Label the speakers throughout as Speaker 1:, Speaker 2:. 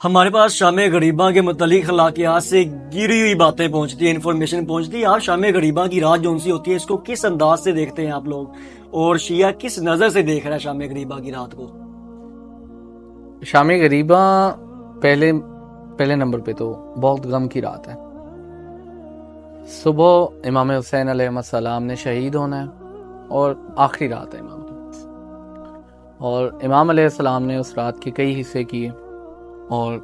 Speaker 1: ہمارے پاس شام غریباں کے متعلق اخلاقیات سے گری ہوئی باتیں پہنچتی ہیں، انفارمیشن پہنچتی ہے. آپ شام غریباں کی رات جون سی ہوتی ہے اس کو کس انداز سے دیکھتے ہیں آپ لوگ، اور شیعہ کس نظر سے دیکھ رہا ہے شام غریباں کی رات کو؟
Speaker 2: شام غریباں پہلے نمبر پہ تو بہت غم کی رات ہے. صبح امام حسین علیہ السلام نے شہید ہونا ہے اور آخری رات ہے امام کی، اور امام علیہ السلام نے اس رات کے کئی حصے کیے اور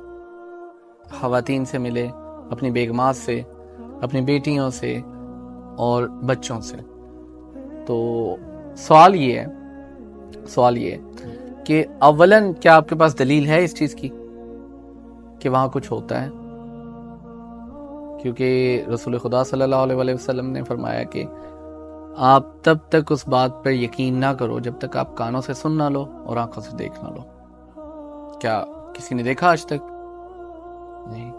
Speaker 2: خواتین سے ملے، اپنی بیگمات سے، اپنی بیٹیوں سے اور بچوں سے. تو سوال یہ ہے کہ اولاً کیا آپ کے پاس دلیل ہے اس چیز کی کہ وہاں کچھ ہوتا ہے؟ کیونکہ رسول خدا صلی اللہ علیہ وسلم نے فرمایا کہ آپ تب تک اس بات پر یقین نہ کرو جب تک آپ کانوں سے سن نہ لو اور آنکھوں سے دیکھ نہ لو. کیا کسی نے دیکھا آج تک؟ نہیں.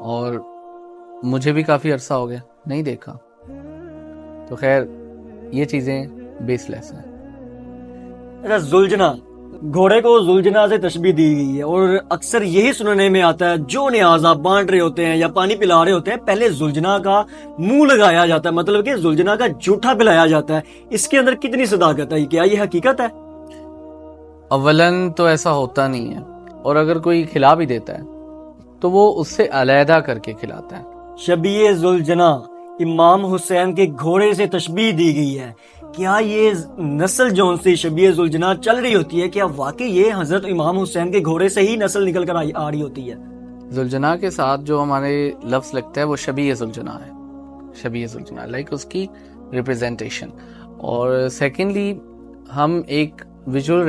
Speaker 2: اور مجھے بھی کافی عرصہ ہو گیا نہیں دیکھا. تو خیر یہ چیزیں بیس لیس ہیں.
Speaker 1: اچھا، زلجنا، گھوڑے کو زلجنا سے تشبیہ دی گئی ہے، اور اکثر یہی سننے میں آتا ہے جو نیاز آپ بانٹ رہے ہوتے ہیں یا پانی پلا رہے ہوتے ہیں پہلے زلجنا کا منہ لگایا جاتا ہے، مطلب کہ زلجنا کا جھوٹا پلایا جاتا ہے. اس کے اندر کتنی صداقت ہے؟ کیا یہ حقیقت ہے؟
Speaker 2: اولاً تو ایسا ہوتا نہیں ہے، اور اگر کوئی کھلا بھی دیتا ہے تو وہ اس سے علیحدہ کر کے کھلاتا ہے.
Speaker 1: شبیہ زلجنا امام حسین کے گھوڑے سے تشبیہ دی گئی ہے. کیا یہ نسل جون سی شبیہ زلجنا چل رہی ہوتی ہے؟ کیا واقعی یہ حضرت امام حسین کے گھوڑے سے ہی نسل نکل کر آ رہی ہوتی ہے؟
Speaker 2: زلجنا کے ساتھ جو ہمارے لفظ لگتا ہے وہ شبیہ زلجنا ہے، شبیہ زلجنا لائک اس کی ریپریزنٹیشن. اور سیکنڈلی ہم ایک ویژول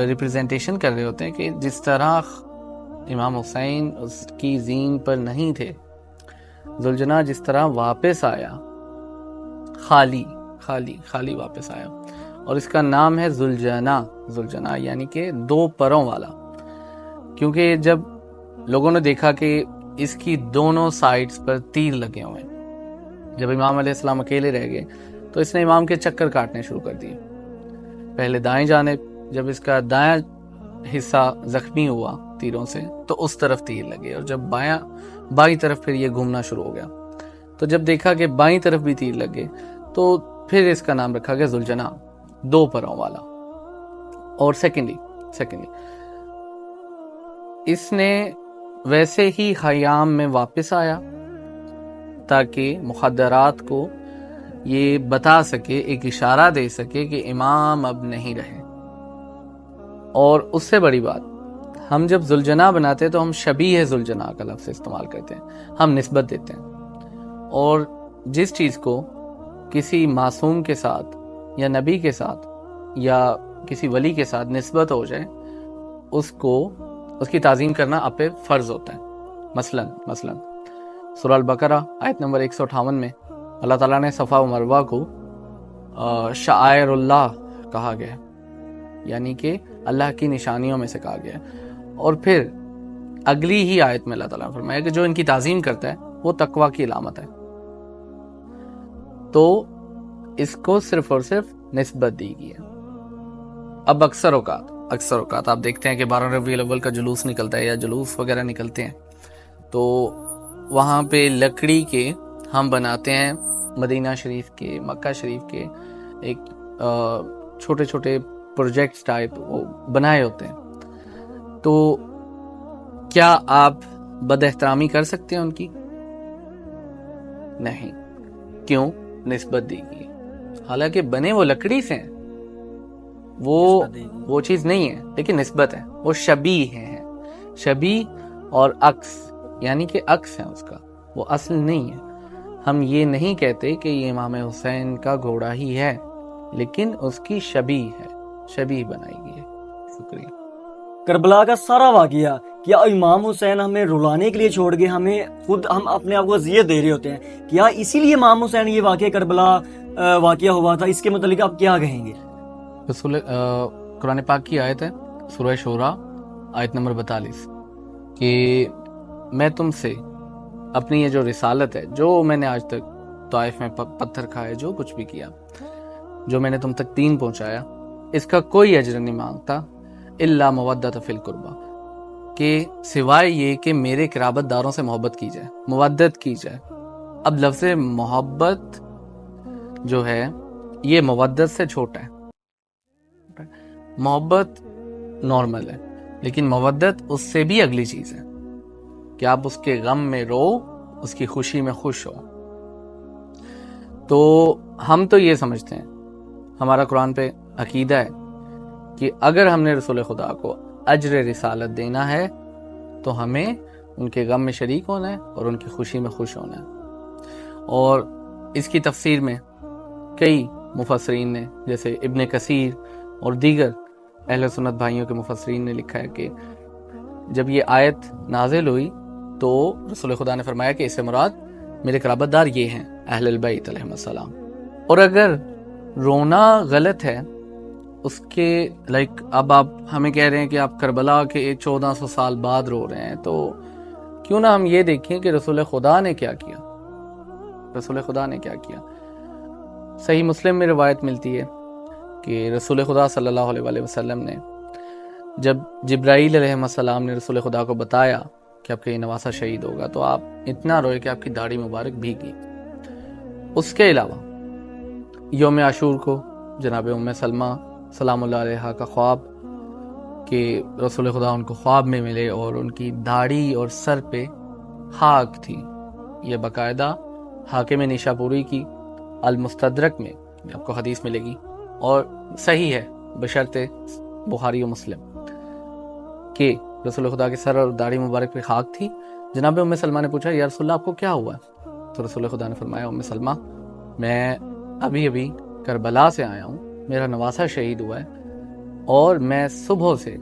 Speaker 2: ریپریزنٹیشن کر رہے ہوتے ہیں کہ جس طرح امام حسین اس کی زین پر نہیں تھے، زلجنا جس طرح واپس آیا خالی واپس آیا، اور اس کا نام ہے زلجنا یعنی کہ دو پروں والا. کیونکہ جب لوگوں نے دیکھا کہ اس کی دونوں سائڈز پر تیر لگے ہوئے ہیں، جب امام علیہ السلام اکیلے رہ گئے تو اس نے امام کے چکر کاٹنے شروع کر دیے. پہلے دائیں جانب، جب اس کا دایاں حصہ زخمی ہوا تیروں سے تو اس طرف تیر لگے، اور جب بائیں طرف پھر یہ گھومنا شروع ہو گیا تو جب دیکھا کہ بائیں طرف بھی تیر لگے تو پھر اس کا نام رکھا گیا زلجنا، دو پروں والا. اور سیکنڈلی اس نے ویسے ہی خیام میں واپس آیا تاکہ مخدرات کو یہ بتا سکے، ایک اشارہ دے سکے کہ امام اب نہیں رہے. اور اس سے بڑی بات، ہم جب زلجنا بناتے تو ہم شبیہ زلجنا کا لفظ استعمال کرتے ہیں، ہم نسبت دیتے ہیں. اور جس چیز کو کسی معصوم کے ساتھ یا نبی کے ساتھ یا کسی ولی کے ساتھ نسبت ہو جائے اس کی تعظیم کرنا آپ پہ فرض ہوتا ہے. مثلا سورہ البقرہ آیت نمبر 158 میں اللہ تعالیٰ نے صفا و مروہ کو شعائر اللہ کہا گیا، یعنی کہ اللہ کی نشانیوں میں سے کہا گیا. اور پھر اگلی ہی آیت میں اللہ تعالیٰ نے فرمایا کہ جو ان کی تعظیم کرتا ہے وہ تقوی کی علامت ہے. تو اس کو صرف اور صرف نسبت دی گئی ہے. اب اکثر اوقات آپ دیکھتے ہیں کہ 12 ربیع الاول کا جلوس نکلتا ہے یا جلوس وغیرہ نکلتے ہیں تو وہاں پہ لکڑی کے ہم بناتے ہیں مدینہ شریف کے، مکہ شریف کے ایک چھوٹے چھوٹے پروجیکٹس ٹائپ بنائے ہوتے ہیں. تو کیا آپ بد احترامی کر سکتے ہیں ان کی؟ نہیں. کیوں؟ نسبت دی گئی. حالانکہ بنے وہ لکڑی سے ہیں، وہ چیز نہیں ہے لیکن نسبت ہے. وہ شبیہ ہیں، شبیہ اور عکس، یعنی کہ عکس ہے اس کا، وہ اصل نہیں ہے. ہم یہ نہیں کہتے کہ یہ امام حسین کا گھوڑا ہی ہے، لیکن اس کی شبیہ ہے، شبیہ بنائی گئی ہے. شکریہ.
Speaker 1: کربلا کا سارا واقعہ، کیا امام حسین ہمیں رلانے کے لیے چھوڑ گئے؟ ہم اپنے آپ کو اذیت دے رہے ہوتے ہیں. کیا اسی لیے امام حسین یہ کربلا واقعہ ہوا تھا؟ اس کے متعلق آپ کیا کہیں گے؟
Speaker 2: قرآن پاک کی آیت ہے سورہ شورا آیت نمبر 42 کہ میں تم سے اپنی یہ جو رسالت ہے، جو میں نے آج تک طائف میں پتھر کھائے، جو کچھ بھی کیا، جو میں نے تم تک دین پہنچایا، اس کا کوئی اجر نہیں مانگتا الا مودۃ فی القربہ، کہ سوائے یہ کہ میرے قرابت داروں سے محبت کی جائے، مودت کی جائے۔ اب لفظ محبت جو ہے یہ مودت سے چھوٹا ہے۔ محبت نارمل ہے، لیکن مودت اس سے بھی اگلی چیز ہے کہ آپ اس کے غم میں رو، اس کی خوشی میں خوش ہو۔ تو ہم تو یہ سمجھتے ہیں، ہمارا قرآن پہ عقیدہ ہے کہ اگر ہم نے رسول خدا کو اجر رسالت دینا ہے تو ہمیں ان کے غم میں شریک ہونا ہے اور ان کی خوشی میں خوش ہونا ہے۔ اور اس کی تفسیر میں کئی مفسرین نے، جیسے ابن کثیر اور دیگر اہل سنت بھائیوں کے مفسرین نے لکھا ہے کہ جب یہ آیت نازل ہوئی تو رسول خدا نے فرمایا کہ اس سے مراد میرے قرابت دار یہ ہیں، اہل البیت علیہم السلام۔ اور اگر رونا غلط ہے اس کے اب آپ ہمیں کہہ رہے ہیں کہ آپ کربلا کے 1400 سال بعد رو رہے ہیں، تو کیوں نہ ہم یہ دیکھیں کہ رسول خدا نے کیا کیا۔ رسول خدا نے کیا کیا؟ صحیح مسلم میں روایت ملتی ہے کہ رسول خدا صلی اللہ علیہ وآلہ وسلم نے جب جبرائیل علیہ السلام نے رسول خدا کو بتایا کہ آپ کا یہ نواسہ شہید ہوگا تو آپ اتنا روئے کہ آپ کی داڑھی مبارک بھیگی۔ اس کے علاوہ یوم عاشور کو جناب ام سلمہ سلام اللہ علیہا کا خواب کہ رسول خدا ان کو خواب میں ملے اور ان کی داڑھی اور سر پہ خاک تھی، یہ باقاعدہ حاکم نیشاپوری کی المستدرک میں آپ کو حدیث ملے گی، اور صحیح ہے بشرط بخاری و مسلم کہ رسول خدا کے سر اور داڑھی مبارک پہ خاک تھی۔ جناب ام سلمہ نے پوچھا یا رسول اللہ آپ کو کیا ہوا ہے؟ تو رسول خدا نے فرمایا ام سلمہ میں ابھی کربلا سے آیا ہوں، میرا نواسہ شہید ہوا ہے اور میں صبح سے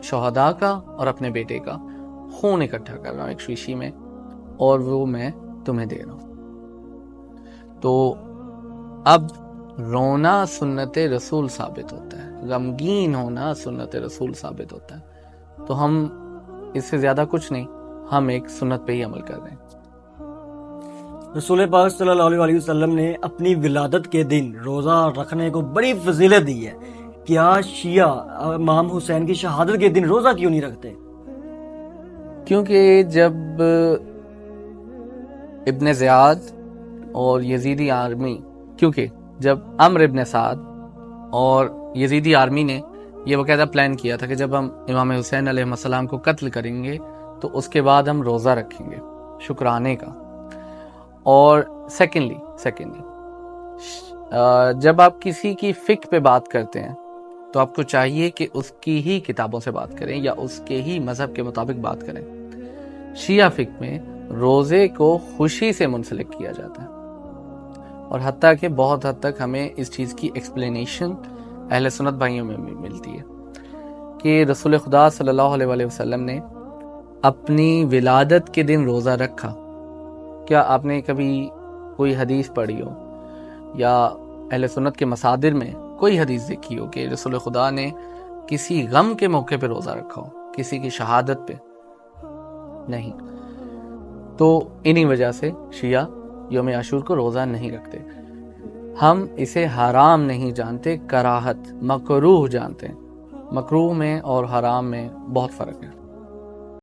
Speaker 2: شہداء کا اور اپنے بیٹے کا خون اکٹھا کر رہا ہوں ایک شیشی میں، اور وہ میں تمہیں دے رہا ہوں۔ تو اب رونا سنت رسول ثابت ہوتا ہے، غمگین ہونا سنت رسول ثابت ہوتا ہے، تو ہم اس سے زیادہ کچھ نہیں، ہم ایک سنت پہ ہی عمل کر رہے ہیں۔
Speaker 1: رسول پاک صلی اللہ علیہ وسلم نے اپنی ولادت کے دن روزہ رکھنے کو بڑی فضیلت دی ہے، کیا شیعہ امام حسین کی شہادت کے دن روزہ کیوں نہیں رکھتے؟
Speaker 2: کیونکہ جب ابن زیاد اور یزیدی آرمی، کیونکہ جب عمرو ابن سعد اور یزیدی آرمی نے یہ باقاعدہ پلان کیا تھا کہ جب ہم امام حسین علیہ السلام کو قتل کریں گے تو اس کے بعد ہم روزہ رکھیں گے شکرانے کا۔ اور سیکنڈلی جب آپ کسی کی فقہ پہ بات کرتے ہیں تو آپ کو چاہیے کہ اس کی ہی کتابوں سے بات کریں یا اس کے ہی مذہب کے مطابق بات کریں۔ شیعہ فقہ میں روزے کو خوشی سے منسلک کیا جاتا ہے، اور حتیٰ کہ بہت حد تک ہمیں اس چیز کی ایکسپلینیشن اہل سنت بھائیوں میں ملتی ہے کہ رسول خدا صلی اللہ علیہ وآلہ وسلم نے اپنی ولادت کے دن روزہ رکھا۔ کیا آپ نے کبھی کوئی حدیث پڑھی ہو یا اہل سنت کے مصادر میں کوئی حدیث دیکھی ہو کہ رسول خدا نے کسی غم کے موقع پہ روزہ رکھا ہو، کسی کی شہادت پہ؟ نہیں۔ تو انہی وجہ سے شیعہ یوم عاشور کو روزہ نہیں رکھتے۔ ہم اسے حرام نہیں جانتے، کراہت، مکروہ جانتے ہیں۔ مکروہ میں اور حرام میں بہت فرق ہے۔